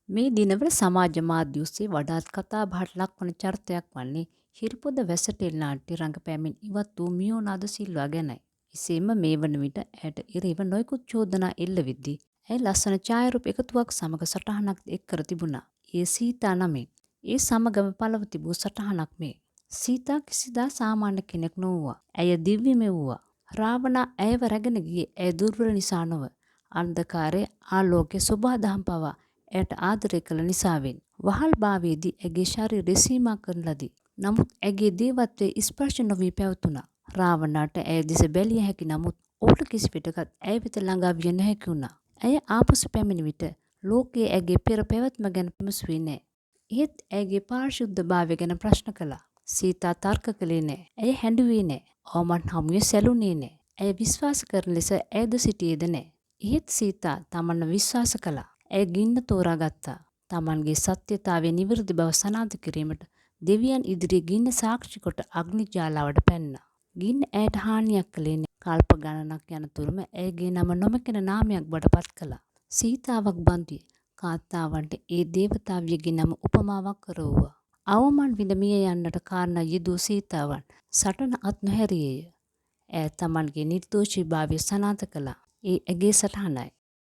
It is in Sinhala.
මේ දිනවල සමාජ මාධ්‍ය ඔස්සේ වඩාත් කතා බහට ලක්වන චරිතයක් වන්නේ හිරිපොද වැසටෙල් නාට්‍ය රංගපෑමෙන් ඉවත් වූ මියෝනාද සිල්වා ගැනයි. එසේම මේ වන විට ඇයට එරෙහිව නොයෙකුත් චෝදනා එල්ල වෙද්දී ඇය ලස්සන ඡායාරූප එකතුවක් සමග සටහනක් එක් කර තිබුණා. ඒ සීතා නමින්. ඒ සමගම පළව තිබූ සටහනක් මේ. සීතා කිසිදා සාමාන්‍ය කෙනෙක් නොවුවා. ඇය දිව්‍යමය වූවා. රාවණා ඇයව රැගෙන ගියේ ඇය දුර්වල නිසා නොව. අන්ධකාරයේ ආලෝකයේ සෝභාදහම් පවා ඇයට ආදරය කළ නිසාවෙන්. වහල් භාවයේදී ඇගේ ශරීරය සීමා කරන ලදී. නමුත් ඇගේ දේවත්වයේ ස්පර්ශ නොවී පැවතුණා. රාවණාට ඇය දෙස බැලිය හැකි නමුත් ඔහුට කිසිවිටකත් ඇය වෙත ළඟා විය නොහැකි වුණා. ඇය ආපසු පැමිණි විට ලෝකයේ ඇගේ පෙර පැවැත්ම ගැන විමසුවේ නැහැ. එහෙත් ඇයගේ පාරිශුද්ධභාවය ගැන ප්‍රශ්න කළා. සීතා තර්ක කළේ නැහැ. ඇය හැඬුවේ නැහැ. අවමන් හමුවේ සැලුනේ නැහැ. ඇය විශ්වාස කරන ලෙස ඇයද සිටියේද නැහැ. එහෙත් සීතා තමන්ව විශ්වාස කළා. ඇය ගින්න තෝරාගත්තා. තමන්ගේ සත්‍යතාවයේ නිවැරදි බව සනාථ කිරීමට දෙවියන් ඉදිරියේ ගින්න සාක්ෂි කොට අග්නි ජාලාවට පැන්නා. ගින්න ඇයට හානියක් කළේ නැහැ. කල්ප ගණනක් යනතුරුම ඇයගේ නම නොමැකෙන නාමයක් බවට පත් කළා. සීතාවක් බඳුයේ කාන්තාවන්ට ඒ දේවතාවියගේ නම උපමාවක් කරවුවා. අවමන් විඳ මිය යන්නට කාරණා යෙදූ සීතාවන් සටන අත් නොහැරියේය. ඇය තමන්ගේ නිර්දෝෂීභාවය සනාථ කළා. ඒ ඇගේ සටහනයි.